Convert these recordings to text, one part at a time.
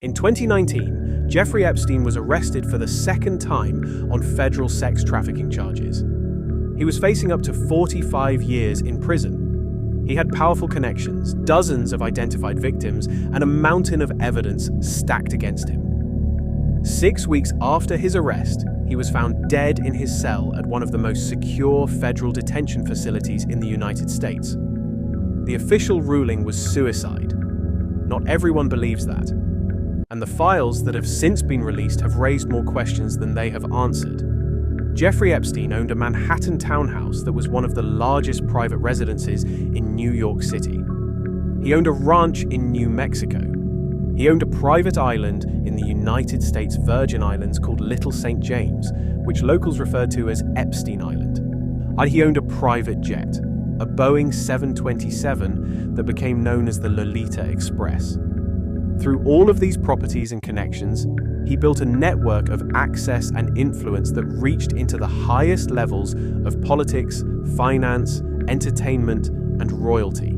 In 2019, Jeffrey Epstein was arrested for the second time on federal sex trafficking charges. He was facing up to 45 years in prison. He had powerful connections, dozens of identified victims, and a mountain of evidence stacked against him. 6 weeks after his arrest, he was found dead in his cell at one of the most secure federal detention facilities in the United States. The official ruling was suicide. Not everyone believes that. And the files that have since been released have raised more questions than they have answered. Jeffrey Epstein owned a Manhattan townhouse that was one of the largest private residences in New York City. He owned a ranch in New Mexico. He owned a private island in the United States Virgin Islands called Little St. James, which locals referred to as Epstein Island. And he owned a private jet, a Boeing 727 that became known as the Lolita Express. Through all of these properties and connections, he built a network of access and influence that reached into the highest levels of politics, finance, entertainment, and royalty.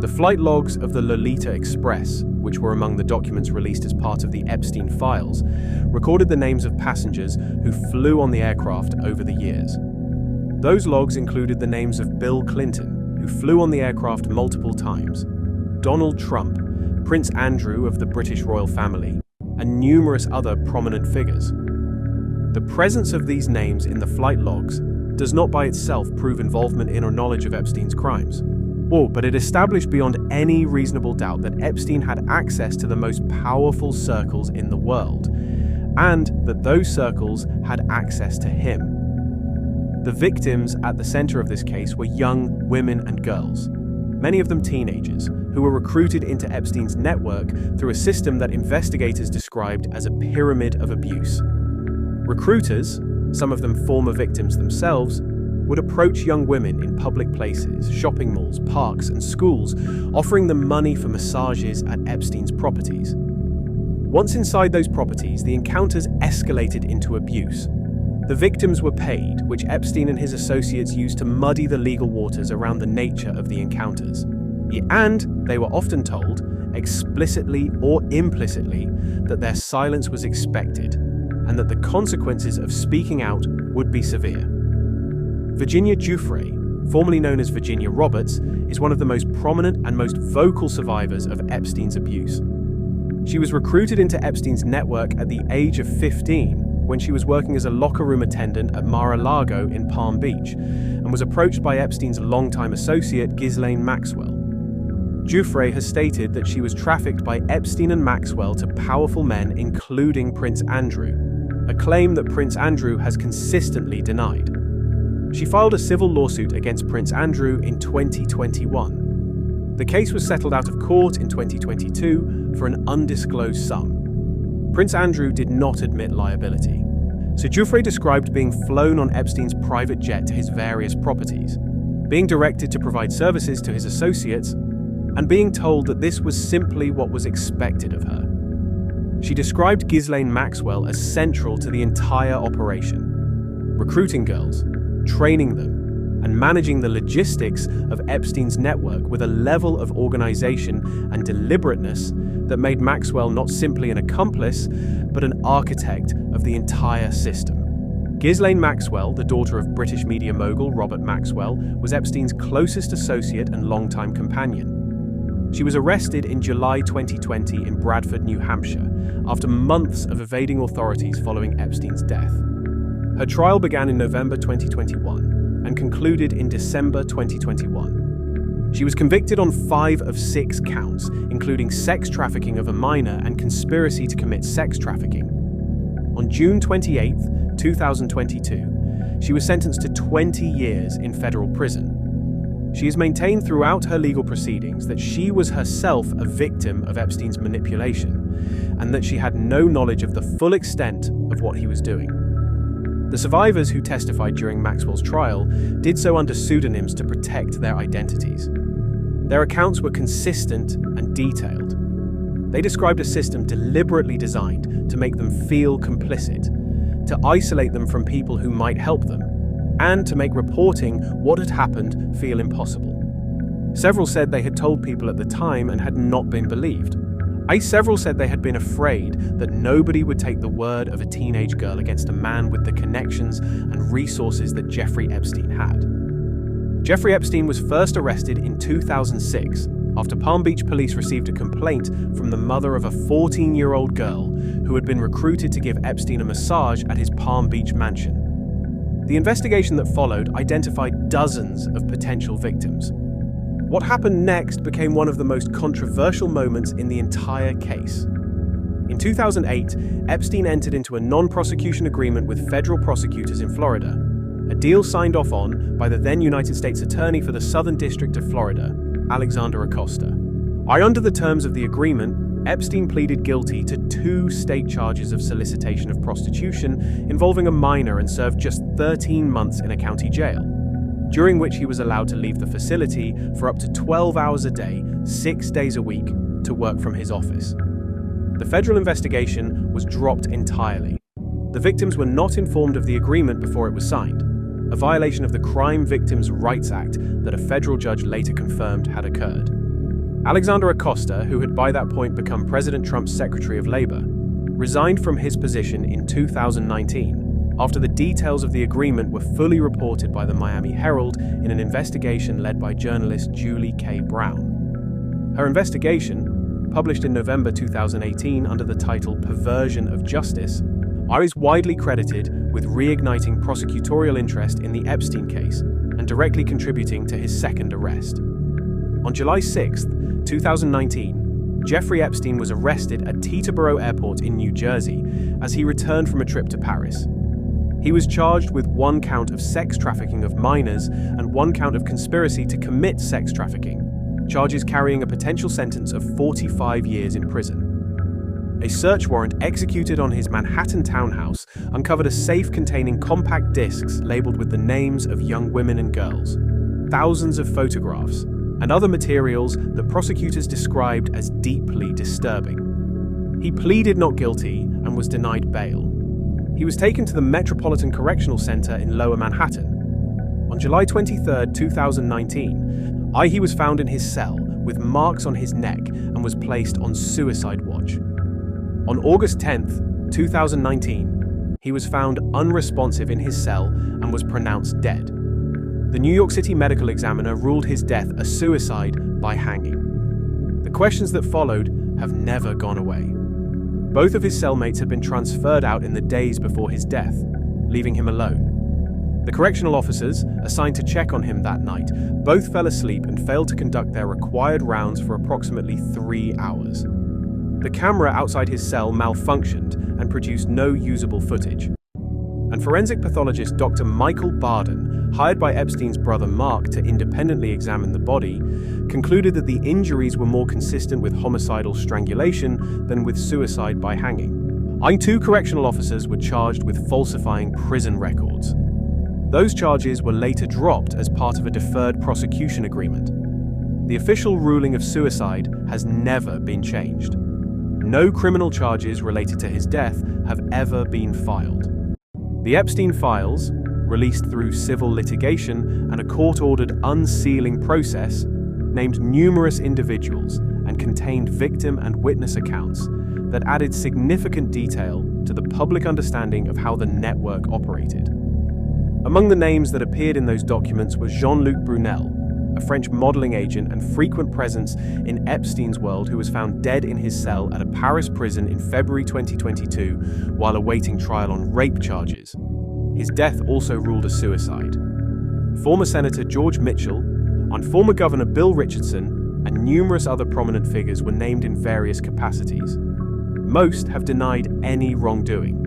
The flight logs of the Lolita Express, which were among the documents released as part of the Epstein files, recorded the names of passengers who flew on the aircraft over the years. Those logs included the names of Bill Clinton, who flew on the aircraft multiple times, Donald Trump, Prince Andrew of the British royal family, and numerous other prominent figures. The presence of these names in the flight logs does not by itself prove involvement in or knowledge of Epstein's crimes. But it established beyond any reasonable doubt that Epstein had access to the most powerful circles in the world, and that those circles had access to him. The victims at the center of this case were young women and girls, many of them teenagers, who were recruited into Epstein's network through a system that investigators described as a pyramid of abuse. Recruiters, some of them former victims themselves, would approach young women in public places, shopping malls, parks, and schools, offering them money for massages at Epstein's properties. Once inside those properties, the encounters escalated into abuse. The victims were paid, which Epstein and his associates used to muddy the legal waters around the nature of the encounters. And they were often told, explicitly or implicitly, that their silence was expected, and that the consequences of speaking out would be severe. Virginia Giuffre, formerly known as Virginia Roberts, is one of the most prominent and most vocal survivors of Epstein's abuse. She was recruited into Epstein's network at the age of 15 when she was working as a locker room attendant at Mar-a-Lago in Palm Beach, and was approached by Epstein's longtime associate Ghislaine Maxwell. Giuffre has stated that she was trafficked by Epstein and Maxwell to powerful men including Prince Andrew, a claim that Prince Andrew has consistently denied. She filed a civil lawsuit against Prince Andrew in 2021. The case was settled out of court in 2022 for an undisclosed sum. Prince Andrew did not admit liability. So Giuffre described being flown on Epstein's private jet to his various properties, being directed to provide services to his associates, and being told that this was simply what was expected of her. She described Ghislaine Maxwell as central to the entire operation, recruiting girls, training them, and managing the logistics of Epstein's network with a level of organization and deliberateness that made Maxwell not simply an accomplice, but an architect of the entire system. Ghislaine Maxwell, the daughter of British media mogul Robert Maxwell, was Epstein's closest associate and longtime companion. She was arrested in July 2020 in Bradford, New Hampshire, after months of evading authorities following Epstein's death. Her trial began in November 2021 and concluded in December 2021. She was convicted on 5 of 6 counts, including sex trafficking of a minor and conspiracy to commit sex trafficking. On June 28, 2022, she was sentenced to 20 years in federal prison. She has maintained throughout her legal proceedings that she was herself a victim of Epstein's manipulation, and that she had no knowledge of the full extent of what he was doing. The survivors who testified during Maxwell's trial did so under pseudonyms to protect their identities. Their accounts were consistent and detailed. They described a system deliberately designed to make them feel complicit, to isolate them from people who might help them, and to make reporting what had happened feel impossible. Several said they had told people at the time and had not been believed. Several said they had been afraid that nobody would take the word of a teenage girl against a man with the connections and resources that Jeffrey Epstein had. Jeffrey Epstein was first arrested in 2006 after Palm Beach police received a complaint from the mother of a 14-year-old girl who had been recruited to give Epstein a massage at his Palm Beach mansion. The investigation that followed identified dozens of potential victims. What happened next became one of the most controversial moments in the entire case. In 2008, Epstein entered into a non-prosecution agreement with federal prosecutors in Florida, a deal signed off on by the then United States Attorney for the Southern District of Florida, Alexander Acosta. Under the terms of the agreement, Epstein pleaded guilty to 2 state charges of solicitation of prostitution involving a minor and served just 13 months in a county jail, during which he was allowed to leave the facility for up to 12 hours a day, 6 days a week, to work from his office. The federal investigation was dropped entirely. The victims were not informed of the agreement before it was signed, a violation of the Crime Victims' Rights Act that a federal judge later confirmed had occurred. Alexander Acosta, who had by that point become President Trump's Secretary of Labor, resigned from his position in 2019 after the details of the agreement were fully reported by the Miami Herald in an investigation led by journalist Julie K. Brown. Her investigation, published in November 2018 under the title Perversion of Justice, is widely credited with reigniting prosecutorial interest in the Epstein case and directly contributing to his second arrest. On July 6, 2019, Jeffrey Epstein was arrested at Teterboro Airport in New Jersey as he returned from a trip to Paris. He was charged with 1 count of sex trafficking of minors and 1 count of conspiracy to commit sex trafficking, charges carrying a potential sentence of 45 years in prison. A search warrant executed on his Manhattan townhouse uncovered a safe containing compact discs labeled with the names of young women and girls, thousands of photographs, and other materials that prosecutors described as deeply disturbing. He pleaded not guilty and was denied bail. He was taken to the Metropolitan Correctional Center in Lower Manhattan. On July 23, 2019, he was found in his cell with marks on his neck and was placed on suicide watch. On August 10, 2019, he was found unresponsive in his cell and was pronounced dead. The New York City medical examiner ruled his death a suicide by hanging. The questions that followed have never gone away. Both of his cellmates had been transferred out in the days before his death, leaving him alone. The correctional officers, assigned to check on him that night, both fell asleep and failed to conduct their required rounds for approximately 3 hours. The camera outside his cell malfunctioned and produced no usable footage. And forensic pathologist Dr. Michael Barden, hired by Epstein's brother Mark to independently examine the body, concluded that the injuries were more consistent with homicidal strangulation than with suicide by hanging. 2 correctional officers were charged with falsifying prison records. Those charges were later dropped as part of a deferred prosecution agreement. The official ruling of suicide has never been changed. No criminal charges related to his death have ever been filed. The Epstein files, released through civil litigation and a court-ordered unsealing process, named numerous individuals and contained victim and witness accounts that added significant detail to the public understanding of how the network operated. Among the names that appeared in those documents was Jean-Luc Brunel, a French modeling agent and frequent presence in Epstein's world, who was found dead in his cell at a Paris prison in February 2022 while awaiting trial on rape charges. His death also ruled a suicide. Former Senator George Mitchell and former Governor Bill Richardson and numerous other prominent figures were named in various capacities. Most have denied any wrongdoing.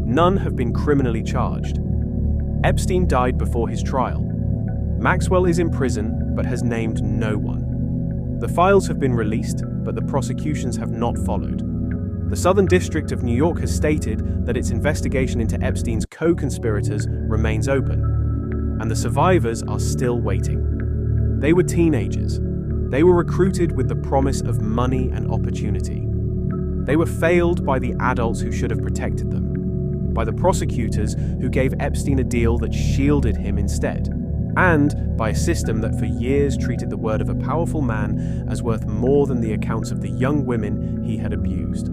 None have been criminally charged. Epstein died before his trial. Maxwell is in prison but has named no one. The files have been released, but the prosecutions have not followed. The Southern District of New York has stated that its investigation into Epstein's co-conspirators remains open, and the survivors are still waiting. They were teenagers. They were recruited with the promise of money and opportunity. They were failed by the adults who should have protected them, by the prosecutors who gave Epstein a deal that shielded him instead, and by a system that for years treated the word of a powerful man as worth more than the accounts of the young women he had abused.